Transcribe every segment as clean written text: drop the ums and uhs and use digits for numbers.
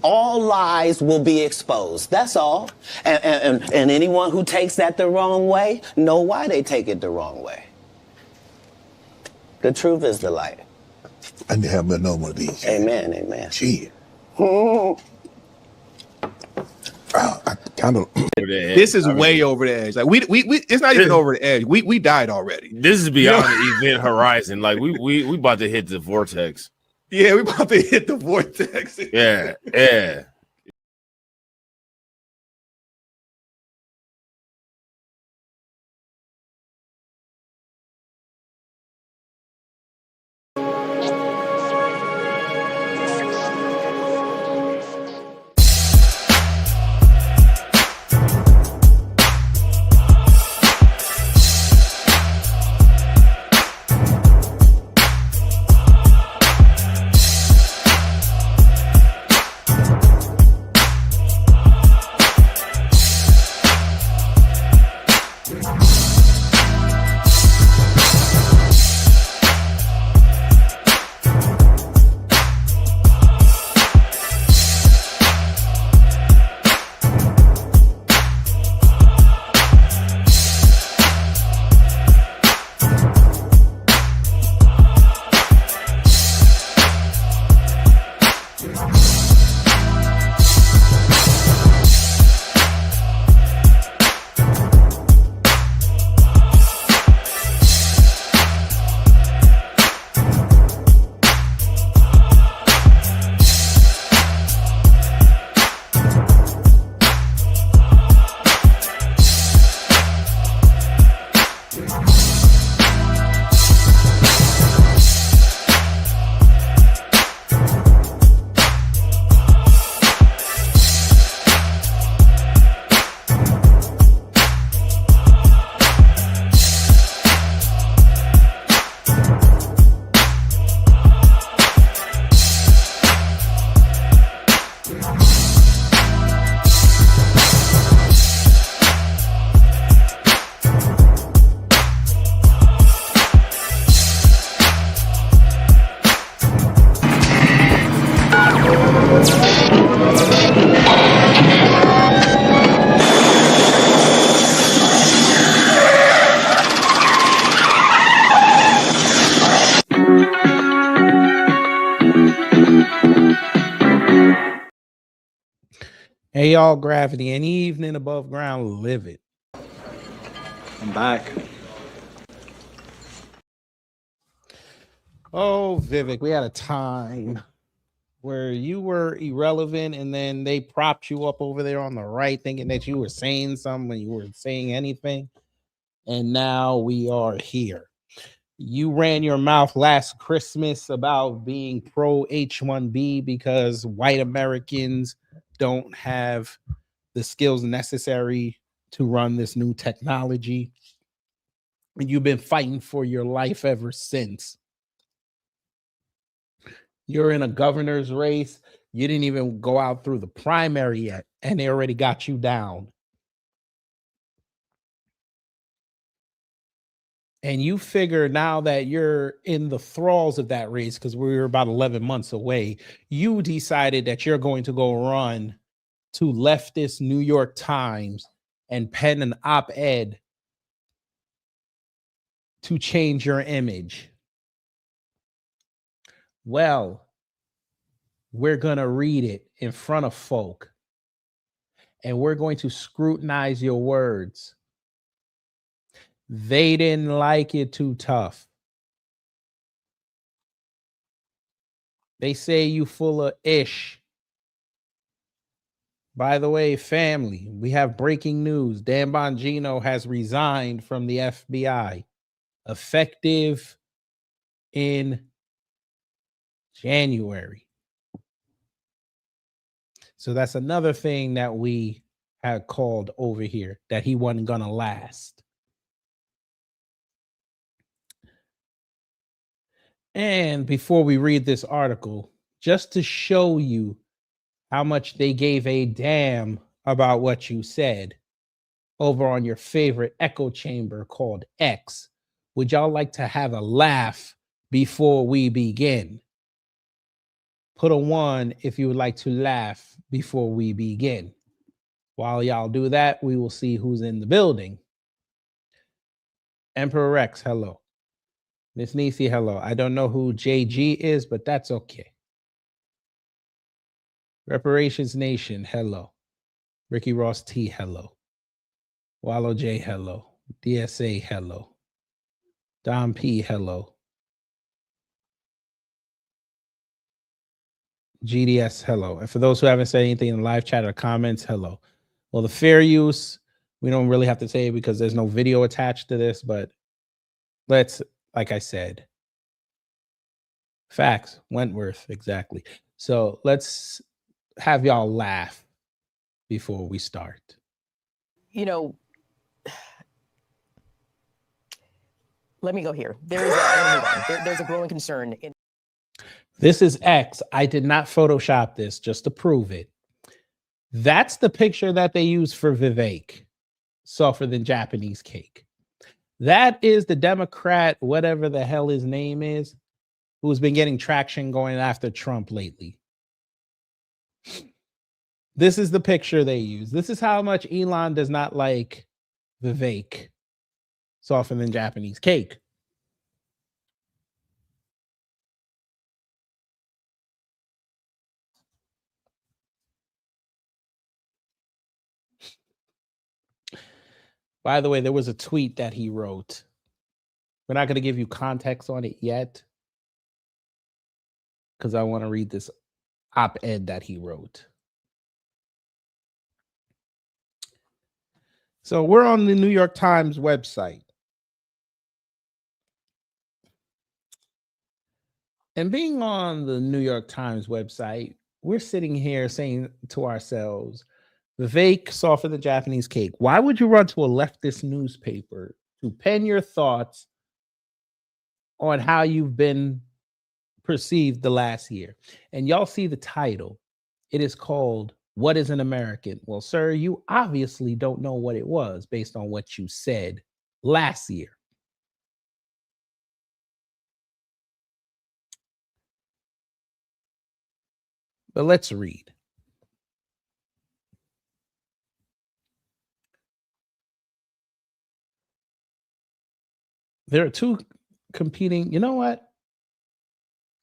all lies will be exposed. That's all. And anyone who takes that the wrong way know why they take it the wrong way. The truth is the light. I need to have no more of these. Amen, amen. Gee. I kind of. This is way over the edge. Like we it's not even over the edge. We died already. This is beyond the event horizon. Like we about to hit the vortex. Yeah, we about to hit the vortex. Yeah. Hey, y'all, Gravity. Any evening above ground, live it. I'm back. Oh, Vivek, we had a time where you were irrelevant and then they propped you up over there on the right thinking that you were saying something when you weren't saying anything. And now we are here. You ran your mouth last Christmas about being pro H-1B because white Americans don't have the skills necessary to run this new technology. And you've been fighting for your life ever since. You're in a governor's race. You didn't even go out through the primary yet, and they already got you down. And you figure now that you're in the thralls of that race, because we're about 11 months away, you decided that you're going to go run to leftist New York Times and pen an op-ed to change your image. Well, we're going to read it in front of folk, and we're going to scrutinize your words. They didn't like it too tough. They say you full of ish. By the way, family, we have breaking news. Dan Bongino has resigned from the FBI, effective in January. So that's another thing that we had called over here, that he wasn't going to last. And before we read this article, just to show you how much they gave a damn about what you said over on your favorite echo chamber called X, would y'all like to have a laugh before we begin? put a 1 if you would like to laugh before we begin. While y'all do that, we will see who's in the building. Emperor Rex, hello. Miss Nisi, hello. I don't know who JG is, but that's okay. Reparations Nation, hello. Ricky Ross T, hello. Wallow J, hello. DSA, hello. Dom P, hello. GDS, hello. And for those who haven't said anything in the live chat or comments, hello. Well, the fair use, we don't really have to say it because there's no video attached to this, but let's, like I said, facts, Wentworth, exactly. So let's have y'all laugh before we start. You know, let me go here. There's a growing concern. This is X. I did not Photoshop this just to prove it. That's the picture that they use for Vivek, softer than Japanese cake. That is the Democrat, whatever the hell his name is, who's been getting traction going after Trump lately. This is the picture they use. This is how much Elon does not like Vivek, softer than Japanese cake. By the way, there was a tweet that he wrote. We're not going to give you context on it yet because I want to read this op-ed that he wrote. So we're on the New York Times website. And being on the New York Times website, we're sitting here saying to ourselves, Vivek, softer than Japanese cake. Why would you run to a leftist newspaper to pen your thoughts on how you've been perceived the last year? And y'all see the title. It is called, What is an American? Well, sir, you obviously don't know what it was based on what you said last year. But let's read. There are two competing. You know what?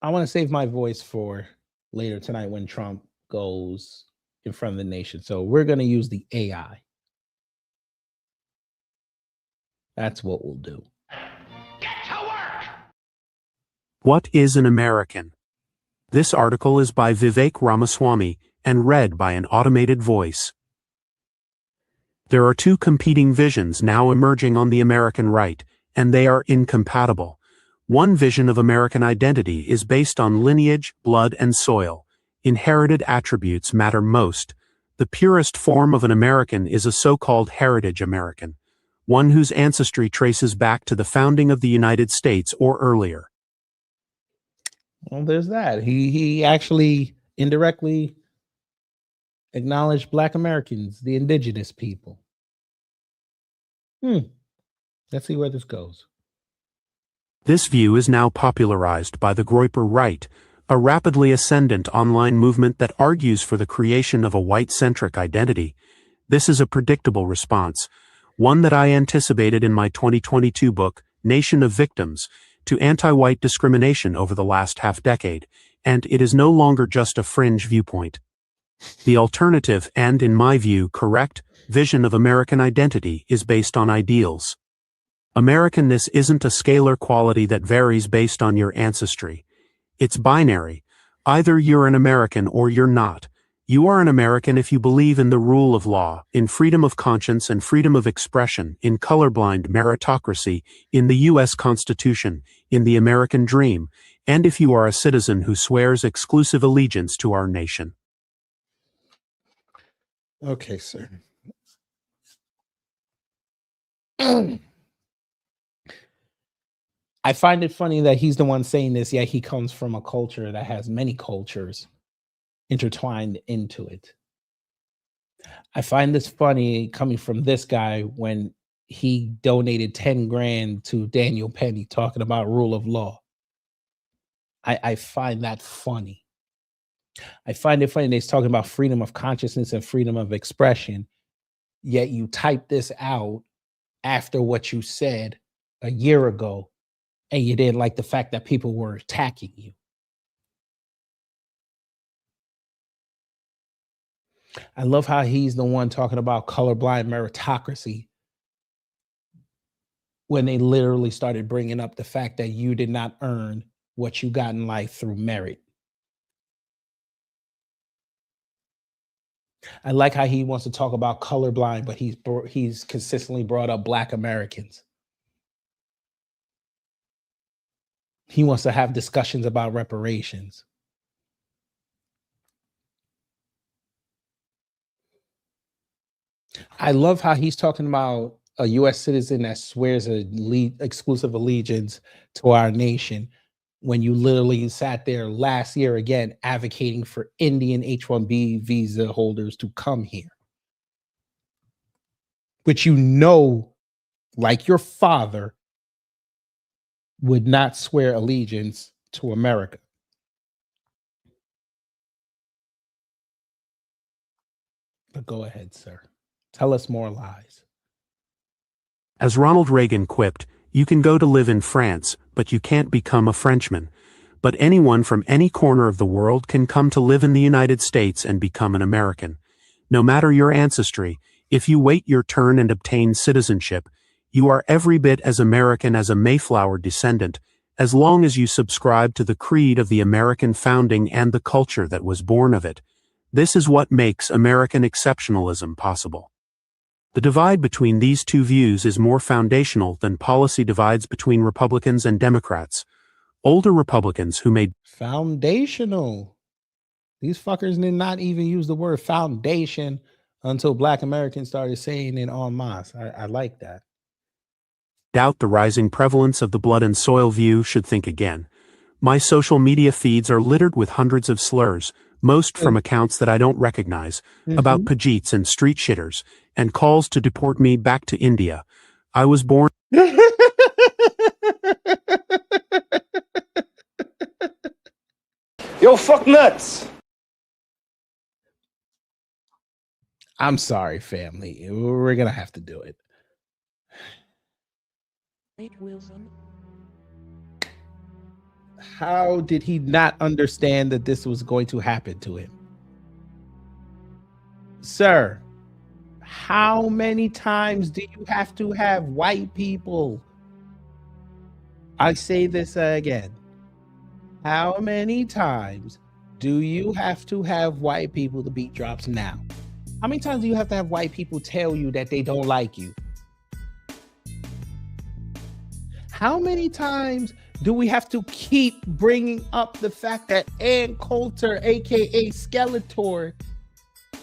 I want to save my voice for later tonight when Trump goes in front of the nation. So we're going to use the AI. That's what we'll do. Get to work! What is an American? This article is by Vivek Ramaswamy and read by an automated voice. There are two competing visions now emerging on the American right, and they are incompatible. One vision of American identity is based on lineage, blood, and soil. Inherited attributes matter most. The purest form of an American is a so-called heritage American, one whose ancestry traces back to the founding of the United States or earlier. Well, there's that. He actually indirectly acknowledged Black Americans, the indigenous people. Let's see where this goes. This view is now popularized by the Groyper right, a rapidly ascendant online movement that argues for the creation of a white-centric identity. This is a predictable response, one that I anticipated in my 2022 book, Nation of Victims, to anti-white discrimination over the last half-decade, and it is no longer just a fringe viewpoint. The alternative and, in my view, correct vision of American identity is based on ideals. Americanness isn't a scalar quality that varies based on your ancestry. It's binary. Either you're an American or you're not. You are an American if you believe in the rule of law, in freedom of conscience and freedom of expression, in colorblind meritocracy, in the U.S. Constitution, in the American dream, and if you are a citizen who swears exclusive allegiance to our nation. Okay, sir. I find it funny that he's the one saying this, yet he comes from a culture that has many cultures intertwined into it. I find this funny coming from this guy when he donated 10 grand to Daniel Penny talking about rule of law. I find that funny. I find it funny they're talking about freedom of consciousness and freedom of expression, yet you type this out after what you said a year ago, and you didn't like the fact that people were attacking you. I love how he's the one talking about colorblind meritocracy when they literally started bringing up the fact that you did not earn what you got in life through merit. I like how he wants to talk about colorblind, but he's consistently brought up Black Americans. He wants to have discussions about reparations. I love how he's talking about a U.S. citizen that swears exclusive allegiance to our nation when you literally sat there last year again advocating for Indian H-1B visa holders to come here. Which you know, like your father, would not swear allegiance to America. But go ahead, sir. Tell us more lies. As Ronald Reagan quipped, you can go to live in France, but you can't become a Frenchman. But anyone from any corner of the world can come to live in the United States and become an American. No matter your ancestry, if you wait your turn and obtain citizenship, you are every bit as American as a Mayflower descendant, as long as you subscribe to the creed of the American founding and the culture that was born of it. This is what makes American exceptionalism possible. The divide between these two views is more foundational than policy divides between Republicans and Democrats. Older Republicans who made foundational. These fuckers did not even use the word foundation until Black Americans started saying it en masse. I like that. Doubt the rising prevalence of the blood and soil view should think again. My social media feeds are littered with hundreds of slurs, most from accounts that I don't recognize, about Pajeets and street shitters, and calls to deport me back to India. I was born... Yo, fuck nuts! I'm sorry, family. We're gonna have to do it. How did he not understand that this was going to happen to him? Sir, how many times do you have to have white people? I say this again. How many times do you have to have white people to beat drops now? How many times do you have to have white people tell you that they don't like you? How many times do we have to keep bringing up the fact that Ann Coulter, aka Skeletor,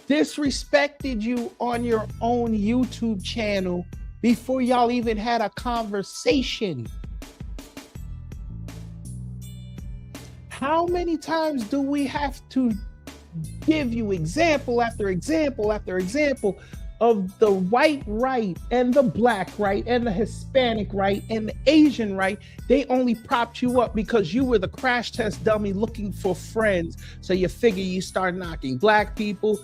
disrespected you on your own YouTube channel before y'all even had a conversation? How many times do we have to give you example after example after example of the white right and the Black right and the Hispanic right and the Asian right? They only propped you up because you were the crash test dummy looking for friends. So you figure you start knocking Black people,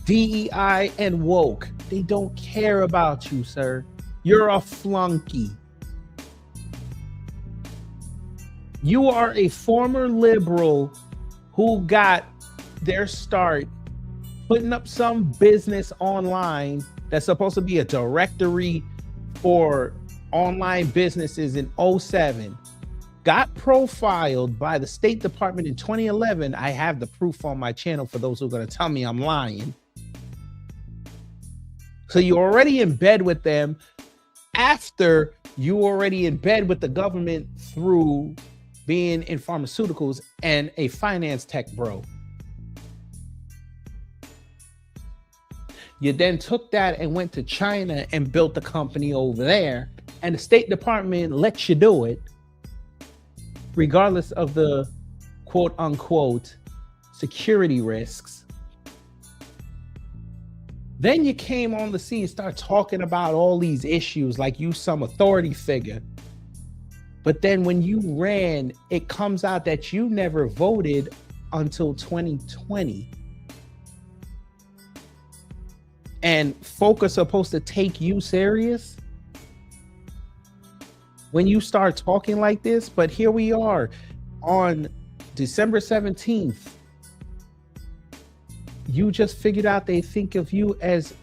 DEI, and woke. They don't care about you, sir. You're a flunky. You are a former liberal who got their start putting up some business online that's supposed to be a directory for online businesses in 2007, got profiled by the State Department in 2011. I have the proof on my channel for those who are going to tell me I'm lying. So you're already in bed with them after you already in bed with the government through being in pharmaceuticals and a finance tech bro. You then took that and went to China and built a company over there, and the State Department lets you do it, regardless of the quote unquote security risks. Then you came on the scene and started talking about all these issues like you some authority figure. But then when you ran, it comes out that you never voted until 2020. And folk are supposed to take you serious when you start talking like this. But here we are on December 17th. You just figured out they think of you as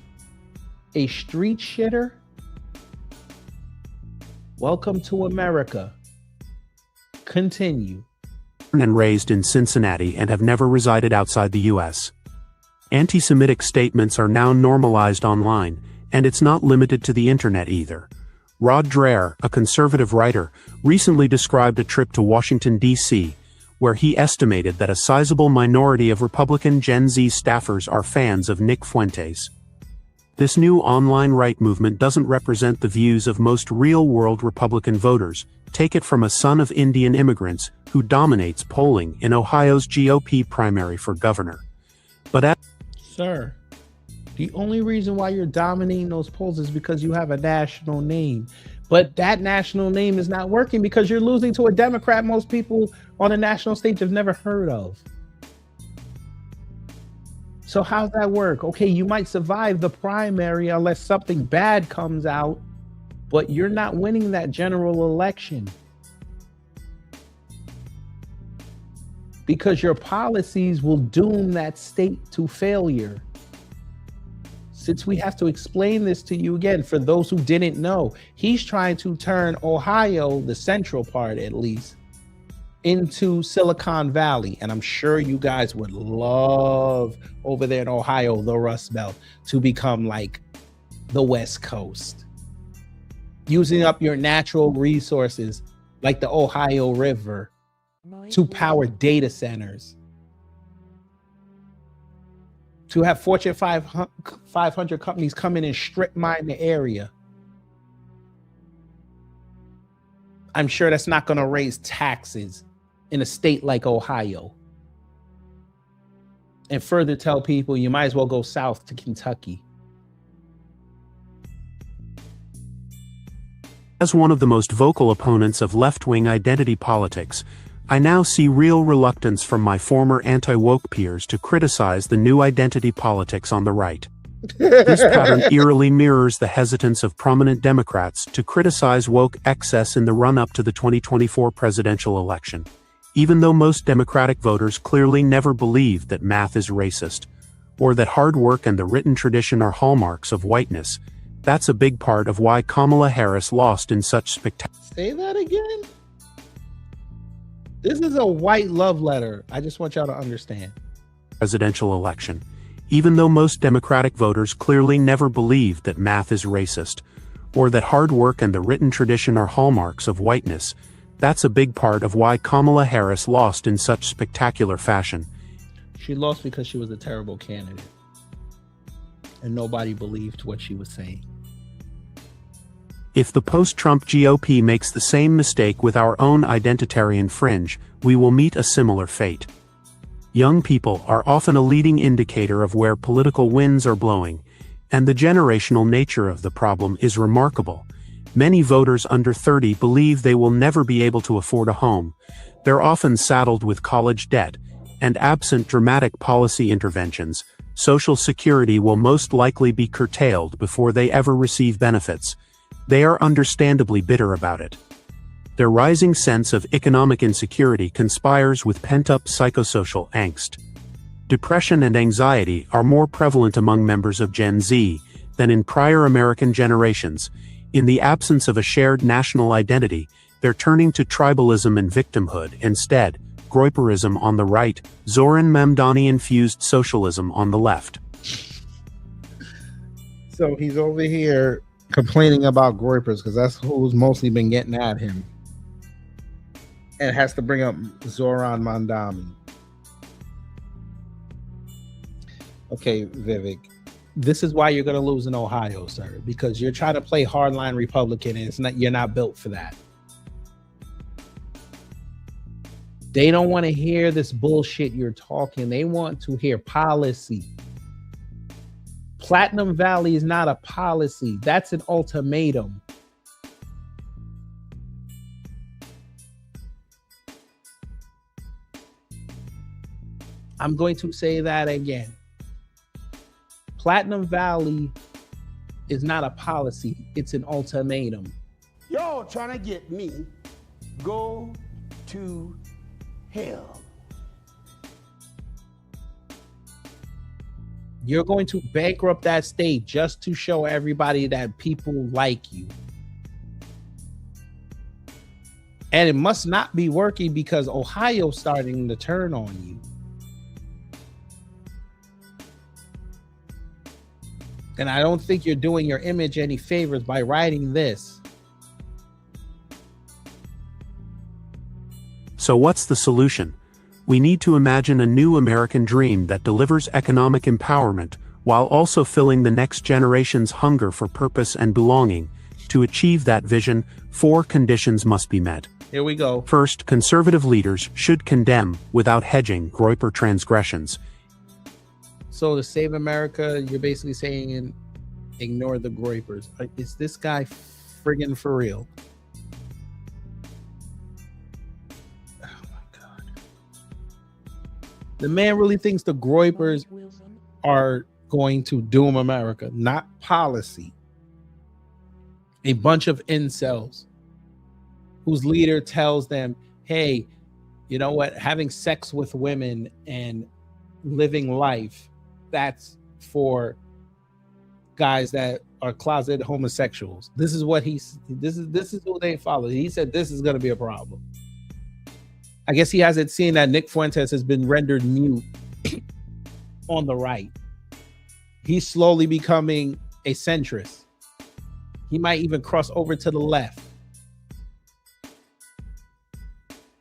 a street shitter. Welcome to America. Continue. And raised in Cincinnati and have never resided outside the U.S. Anti-Semitic statements are now normalized online, and it's not limited to the internet either. Rod Dreher, a conservative writer, recently described a trip to Washington, D.C., where he estimated that a sizable minority of Republican Gen Z staffers are fans of Nick Fuentes. This new online right movement doesn't represent the views of most real-world Republican voters. Take it from a son of Indian immigrants who dominates polling in Ohio's GOP primary for governor. But Sir, the only reason why you're dominating those polls is because you have a national name. But that national name is not working because you're losing to a Democrat most people on the national stage have never heard of. So how's that work? Okay, you might survive the primary unless something bad comes out, but you're not winning that general election because your policies will doom that state to failure. Since we have to explain this to you again, for those who didn't know, he's trying to turn Ohio, the central part at least, into Silicon Valley. And I'm sure you guys would love over there in Ohio, the Rust Belt, to become like the West Coast. Using up your natural resources like the Ohio River to power data centers. To have Fortune 500 companies come in and strip mine the area. I'm sure that's not going to raise taxes in a state like Ohio. And further tell people you might as well go south to Kentucky. as one of the most vocal opponents of left-wing identity politics, I now see real reluctance from my former anti-woke peers to criticize the new identity politics on the right. This pattern eerily mirrors the hesitance of prominent Democrats to criticize woke excess in the run-up to the 2024 presidential election. Even though most Democratic voters clearly never believed that math is racist, or that hard work and the written tradition are hallmarks of whiteness, that's a big part of why Kamala Harris lost in such spectacular. Say that again? This is a white love letter. I just want y'all to understand. Presidential election. Even though most Democratic voters clearly never believed that math is racist, or that hard work and the written tradition are hallmarks of whiteness, that's a big part of why Kamala Harris lost in such spectacular fashion. She lost because she was a terrible candidate. And nobody believed what she was saying. If the post-Trump GOP makes the same mistake with our own identitarian fringe, we will meet a similar fate. Young people are often a leading indicator of where political winds are blowing, and the generational nature of the problem is remarkable. Many voters under 30 believe they will never be able to afford a home. They're often saddled with college debt, and absent dramatic policy interventions, Social Security will most likely be curtailed before they ever receive benefits. They are understandably bitter about it. Their rising sense of economic insecurity conspires with pent-up psychosocial angst. Depression and anxiety are more prevalent among members of Gen Z than in prior American generations. In the absence of a shared national identity, they're turning to tribalism and victimhood instead, Groyperism on the right, Zoran Mamdani-infused socialism on the left. So he's over here complaining about Groypers because that's who's mostly been getting at him. And has to bring up Zoran Mamdani. Okay, Vivek. This is why you're going to lose in Ohio, sir, because you're trying to play hardline Republican and you're not built for that. They don't want to hear this bullshit you're talking. They want to hear policy. Platinum Valley is not a policy. That's an ultimatum. I'm going to say that again. Platinum Valley is not a policy, it's an ultimatum. Y'all trying to get me go to hell. You're going to bankrupt that state just to show everybody that people like you. And it must not be working because Ohio's starting to turn on you. And I don't think you're doing your image any favors by writing this. So what's the solution? We need to imagine a new American dream that delivers economic empowerment while also filling the next generation's hunger for purpose and belonging. To achieve that vision, 4 conditions must be met. Here we go. First, conservative leaders should condemn, without hedging, Groyper transgressions. So to save America, you're basically saying ignore the Groypers. Is this guy friggin' for real? Oh my God. The man really thinks the Groypers are going to doom America, not policy. A bunch of incels whose leader tells them, hey, you know what? Having sex with women and living life, that's for guys that are closet homosexuals. This is what this is who they follow. He said this is going to be a problem. I guess he hasn't seen that Nick Fuentes has been rendered mute on the right. He's slowly becoming a centrist. He might even cross over to the left.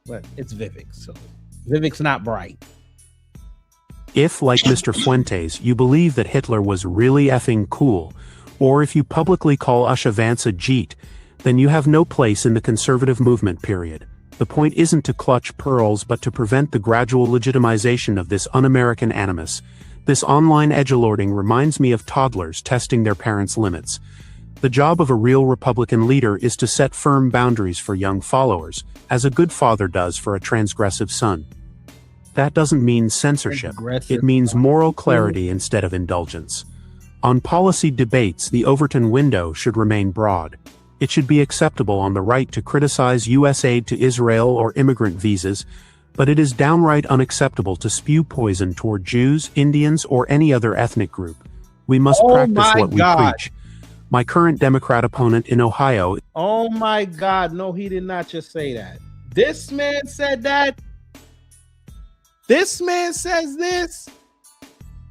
But it's Vivek, so Vivek's not bright. If, like Mr. Fuentes, you believe that Hitler was really effing cool, or if you publicly call Usha Vance a Jeet, then you have no place in the conservative movement, period. The point isn't to clutch pearls but to prevent the gradual legitimization of this un-American animus. This online edgelording reminds me of toddlers testing their parents' limits. The job of a real Republican leader is to set firm boundaries for young followers, as a good father does for a transgressive son. That doesn't mean censorship. It means moral clarity instead of indulgence. On policy debates, the Overton window should remain broad. It should be acceptable on the right to criticize U.S. aid to Israel or immigrant visas, but it is downright unacceptable to spew poison toward Jews, Indians, or any other ethnic group. We must practice what we preach. My current Democrat opponent in Ohio... Oh my God, no, he did not just say that. This man said that? This man says this?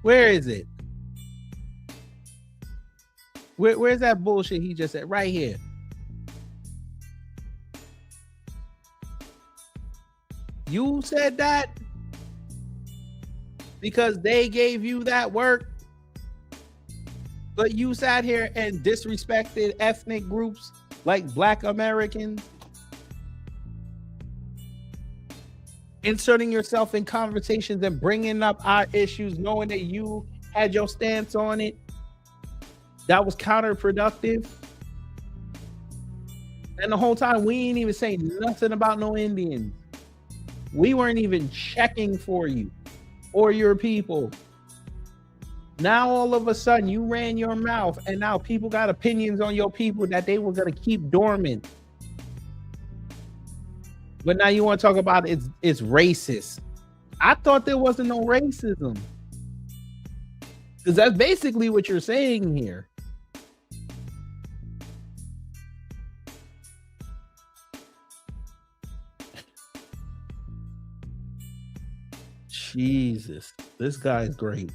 Where is it? Where's that bullshit he just said? Right here. You said that because they gave you that work, but you sat here and disrespected ethnic groups like Black Americans, inserting yourself in conversations and bringing up our issues, knowing that you had your stance on it. That was counterproductive. And the whole time, we ain't even saying nothing about no Indians. We weren't even checking for you or your people. Now, all of a sudden, you ran your mouth, and now people got opinions on your people that they were going to keep dormant. But now you want to talk about it's racist. I thought there wasn't no racism. Because that's basically what you're saying here. Jesus, this guy's great.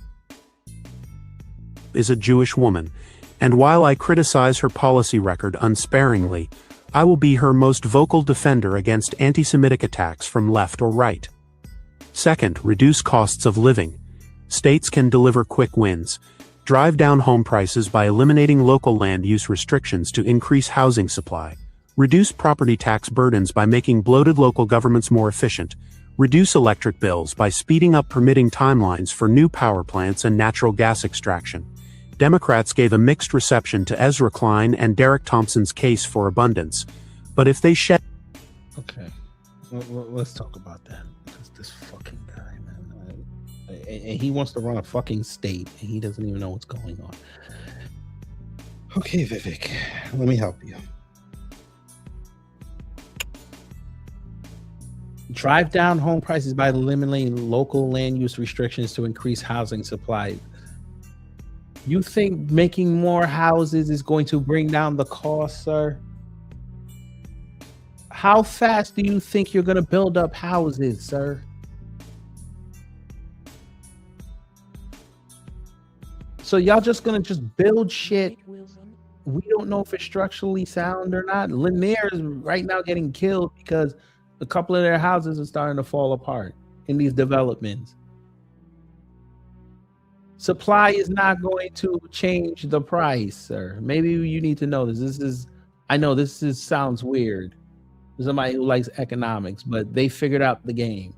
Is a Jewish woman, and while I criticize her policy record unsparingly, I will be her most vocal defender against anti-Semitic attacks from left or right. Second, reduce costs of living. States can deliver quick wins. Drive down home prices by eliminating local land use restrictions to increase housing supply. Reduce property tax burdens by making bloated local governments more efficient. Reduce electric bills by speeding up permitting timelines for new power plants and natural gas extraction. Democrats gave a mixed reception to Ezra Klein and Derek Thompson's case for abundance. But if they shed... Okay, let's talk about that. This fucking guy, man. And he wants to run a fucking state, and he doesn't even know what's going on. Okay, Vivek, let me help you. Drive down home prices by eliminating local land use restrictions to increase housing supply. You think making more houses is going to bring down the cost, sir? How fast do you think you're going to build up houses, sir? So y'all just going to just build shit. We don't know if it's structurally sound or not. Lanier is right now getting killed because a couple of their houses are starting to fall apart in these developments. Supply is not going to change the price, sir. Maybe you need to know this. I know this sounds weird to somebody who likes economics, but they figured out the game.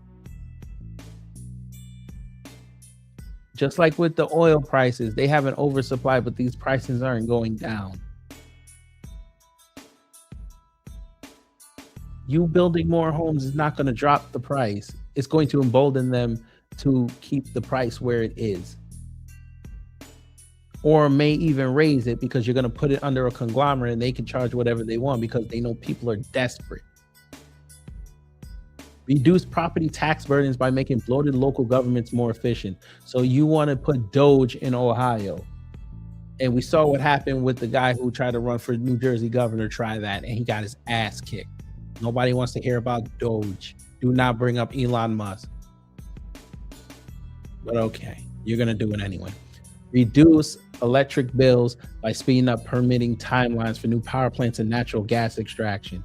Just like with the oil prices, they have an oversupply, but these prices aren't going down. You building more homes is not going to drop the price. It's going to embolden them to keep the price where it is. Or may even raise it because you're going to put it under a conglomerate and they can charge whatever they want because they know people are desperate. Reduce property tax burdens by making bloated local governments more efficient. So you want to put Doge in Ohio. And we saw what happened with the guy who tried to run for New Jersey governor, try that, and he got his ass kicked. Nobody wants to hear about Doge. Do not bring up Elon Musk. But okay, you're going to do it anyway. Reduce electric bills by speeding up permitting timelines for new power plants and natural gas extraction.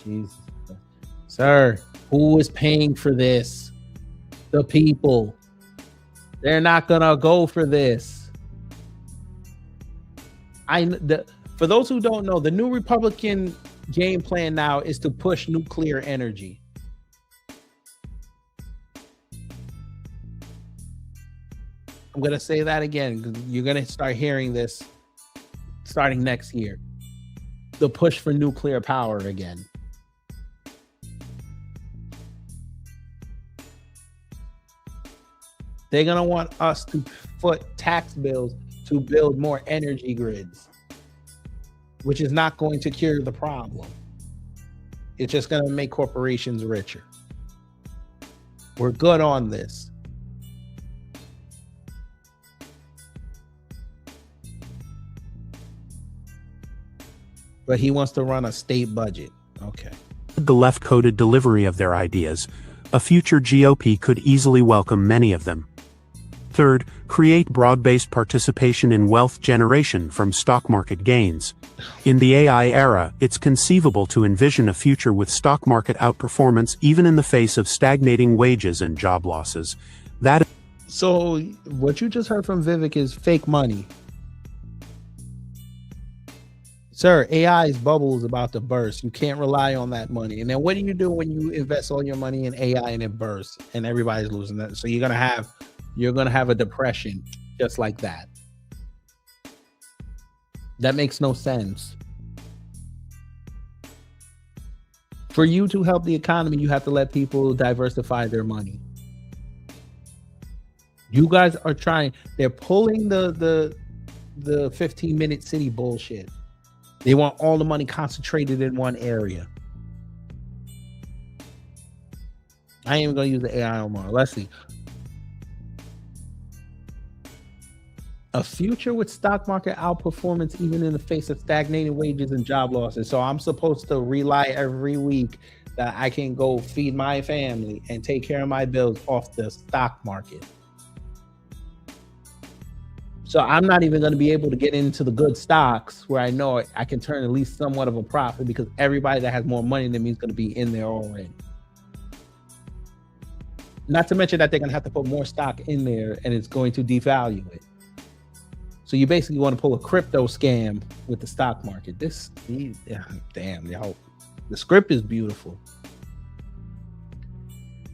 Jesus. Sir, who is paying for this? The people. They're not going to go for this. For those who don't know, the new Republican game plan now is to push nuclear energy. I'm going to say that again because you're going to start hearing this starting next year. The push for nuclear power again. They're going to want us to foot tax bills to build more energy grids, which is not going to cure the problem. It's just going to make corporations richer. We're good on this. But he wants to run a state budget. Okay. The left-coded delivery of their ideas, a future GOP could easily welcome many of them. Third, create broad-based participation in wealth generation from stock market gains. In the AI era, it's conceivable to envision a future with stock market outperformance even in the face of stagnating wages and job losses. So what you just heard from Vivek is fake money. Sir, AI's bubble is about to burst. You can't rely on that money. And then what do you do when you invest all your money in AI and it bursts and everybody's losing that? So you're gonna have a depression just like that. That makes no sense. For you to help the economy, you have to let people diversify their money. You guys are trying, they're pulling the 15-minute city bullshit. They want all the money concentrated in one area. I ain't even gonna use the AI no more. Let's see. A future with stock market outperformance even in the face of stagnating wages and job losses. So I'm supposed to rely every week that I can go feed my family and take care of my bills off the stock market. So I'm not even going to be able to get into the good stocks where I know I can turn at least somewhat of a profit because everybody that has more money than me is going to be in there already. Not to mention that they're going to have to put more stock in there and it's going to devalue it. So you basically want to pull a crypto scam with the stock market. Damn, y'all. The script is beautiful.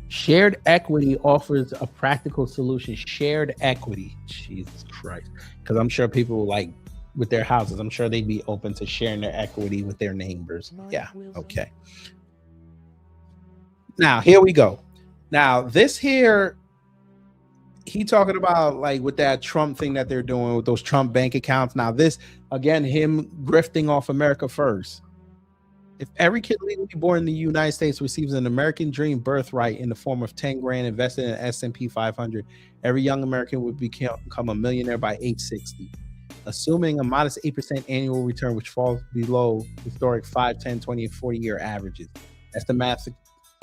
Shared equity offers a practical solution. Shared equity. Jesus Christ. Because I'm sure people like with their houses, I'm sure they'd be open to sharing their equity with their neighbors. Yeah. Okay. Now, here we go. Now, this here, he talking about like with that Trump thing that they're doing with those Trump bank accounts. Now this again, him grifting off America First. If every kid legally born in the United States receives an American dream birthright in the form of 10 grand invested in S&P 500, every young American would become a millionaire by age 60. Assuming a modest 8% annual return, which falls below historic 5, 10, 20, and 40-year averages. That's the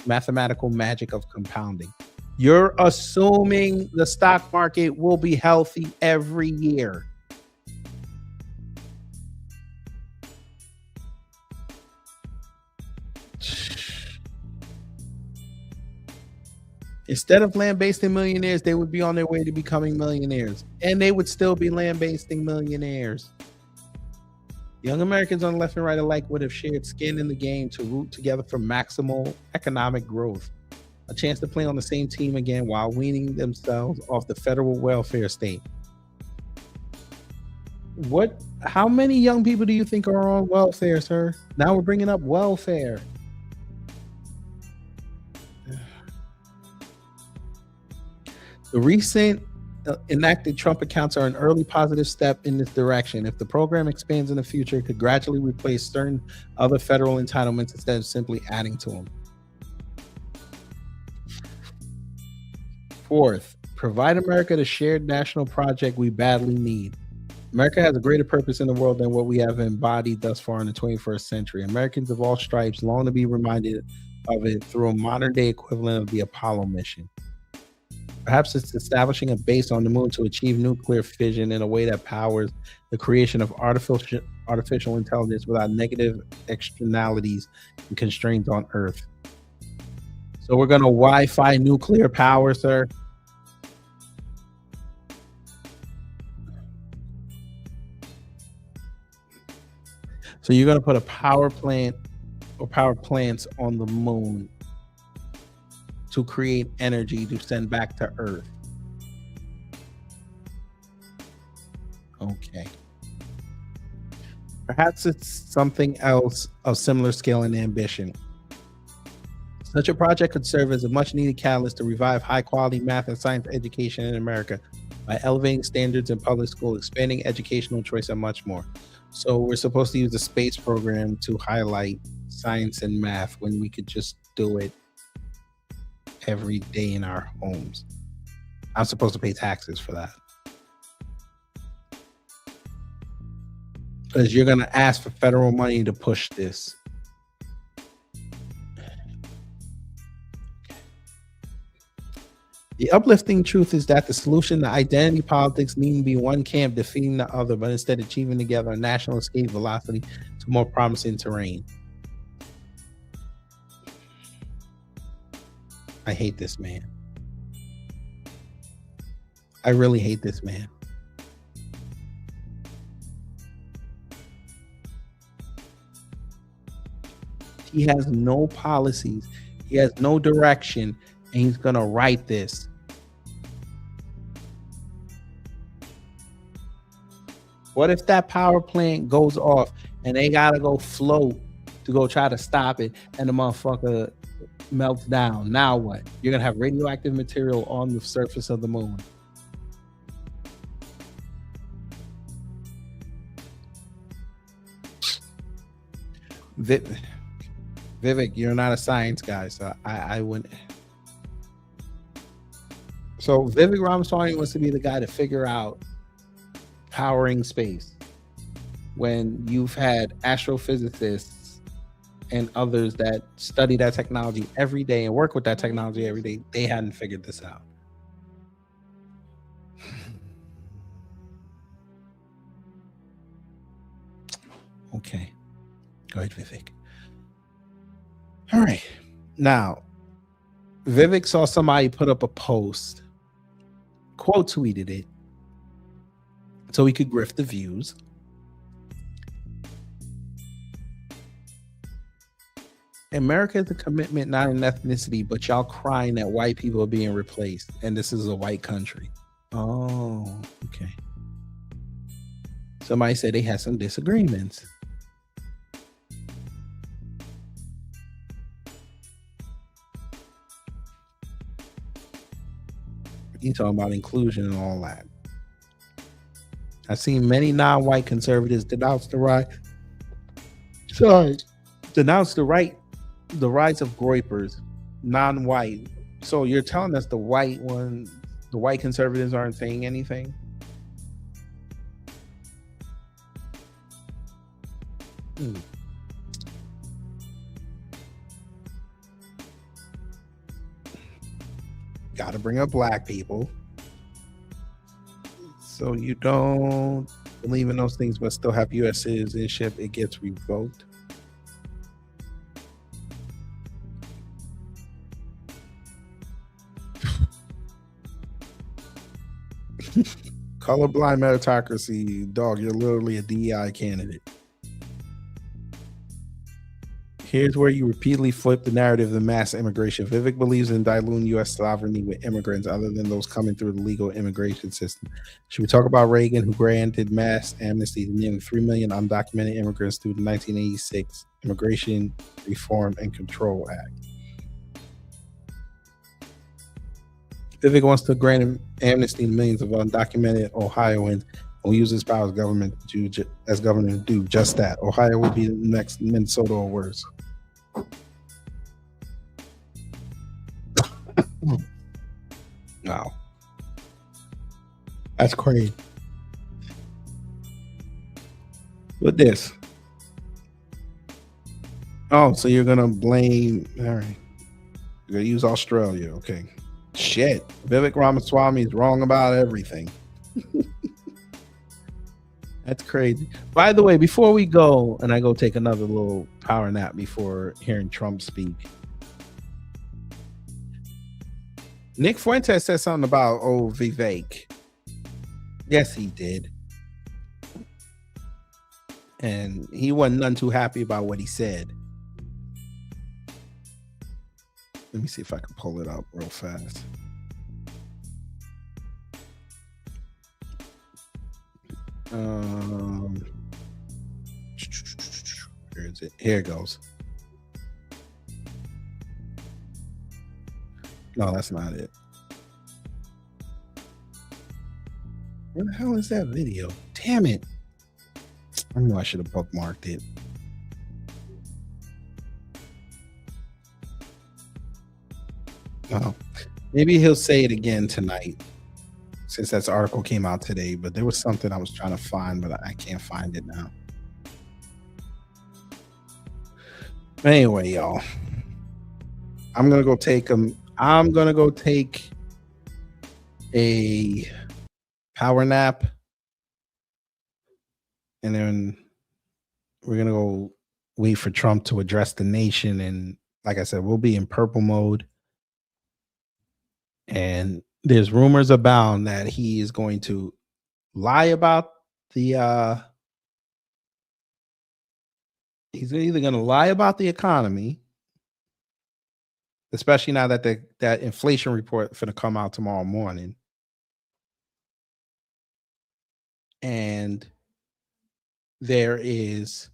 mathematical magic of compounding. You're assuming the stock market will be healthy every year. Instead of land-basing millionaires, they would be on their way to becoming millionaires. And they would still be land-basing millionaires. Young Americans on the left and right alike would have shared skin in the game to root together for maximal economic growth. A chance to play on the same team again while weaning themselves off the federal welfare state. How many young people do you think are on welfare, sir? Now we're bringing up welfare. The recent enacted Trump accounts are an early positive step in this direction. If the program expands in the future, it could gradually replace certain other federal entitlements instead of simply adding to them. Fourth, provide America the shared national project we badly need. America has a greater purpose in the world than what we have embodied thus far in the 21st century. Americans of all stripes long to be reminded of it through a modern-day equivalent of the Apollo mission. Perhaps it's establishing a base on the moon to achieve nuclear fission in a way that powers the creation of artificial intelligence without negative externalities and constraints on Earth. So we're going to Wi-Fi nuclear power, sir. So you're going to put a power plant or power plants on the moon to create energy to send back to Earth. Okay. Perhaps it's something else of similar scale and ambition. Such a project could serve as a much needed catalyst to revive high quality math and science education in America by elevating standards in public school, expanding educational choice, and much more. So we're supposed to use the space program to highlight science and math when we could just do it every day in our homes. I'm supposed to pay taxes for that. Because you're going to ask for federal money to push this. The uplifting truth is that the solution to identity politics needn't be one camp defeating the other, but instead achieving together a national escape velocity to more promising terrain. I hate this man. I really hate this man. He has no policies. He has no direction, and he's going to write this. What if that power plant goes off and they got to go float to go try to stop it, and the motherfucker melts down? Now what? You're going to have radioactive material on the surface of the moon. Vivek, you're not a science guy, so I wouldn't. So Vivek Ramaswamy wants to be the guy to figure out powering space when you've had astrophysicists and others that study that technology every day and work with that technology every day. They hadn't figured this out. Okay. Go ahead, Vivek. All right. Now, Vivek saw somebody put up a post, quote tweeted it, so he could grift the views. America is a commitment, not an ethnicity, but y'all crying that white people are being replaced, and this is a white country. Oh, okay. Somebody said they had some disagreements. You talking about inclusion and all that. I've seen many non-white conservatives denounce the rise. Denounce the rise of groypers, non-white. So you're telling us the white conservatives aren't saying anything? Got to bring up black people. So you don't believe in those things, but still have U.S. citizenship. It gets revoked. Colorblind meritocracy, dog. You're literally a DEI candidate. Here's where you repeatedly flip the narrative of the mass immigration. Vivek believes in diluting U.S. sovereignty with immigrants other than those coming through the legal immigration system. Should we talk about Reagan, who granted mass amnesty to nearly 3 million undocumented immigrants through the 1986 Immigration Reform and Control Act? Vivek wants to grant amnesty to millions of undocumented Ohioans and will use his power as government to do just that. Ohio will be the next Minnesota or worse. Wow. That's crazy. What this? Oh, so you're gonna blame, all right. You're gonna use Australia, okay. Shit. Vivek Ramaswamy is wrong about everything. That's crazy. By the way, before we go, and I go take another little power nap before hearing Trump speak. Nick Fuentes said something about, Vivek. Yes, he did. And he wasn't none too happy about what he said. Let me see if I can pull it up real fast. Where is it? Here it goes. No, that's not it. Where the hell is that video? Damn it. I knew I should have bookmarked it. Oh, maybe he'll say it again tonight, since that article came out today. But there was something I was trying to find, but I can't find it now. Anyway, y'all, I'm gonna go take a power nap, and then we're gonna go wait for Trump to address the nation. And like I said, we'll be in purple mode. And there's rumors abound that he is going to lie about the he's either going to lie about the economy, especially now that that inflation report is going to come out tomorrow morning, and there is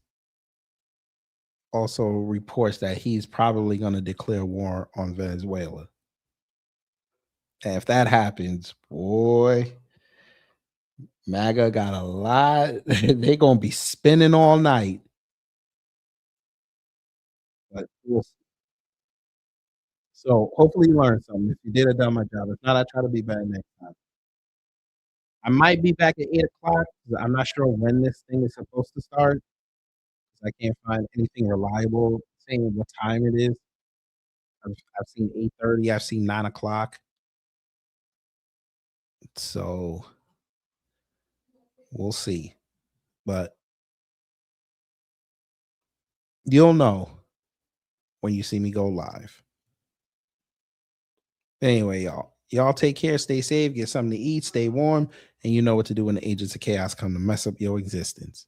also reports that he's probably going to declare war on Venezuela. And if that happens, boy, MAGA got a lot. They're going to be spinning all night. But so hopefully you learned something. If you did, I done my job. If not, I try to be better next time. I might be back at 8 o'clock. I'm not sure when this thing is supposed to start. I can't find anything reliable saying what time it is. I've seen 8:30. I've seen 9 o'clock. So we'll see. But you'll know when you see me go live. Anyway, y'all take care, stay safe, get something to eat, stay warm, and you know what to do when the agents of chaos come to mess up your existence.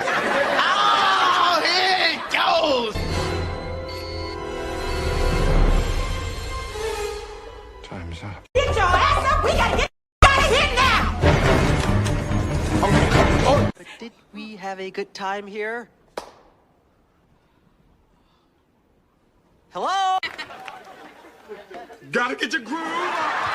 Oh, here it goes! Time's up. Get your ass up! We gotta get out of here now! Oh. Did we have a good time here? Hello? Gotta get your groove on.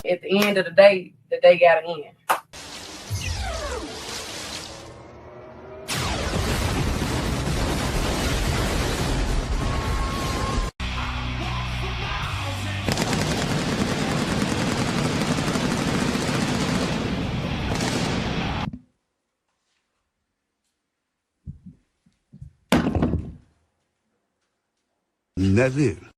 At the end of the day gotta end. That's it.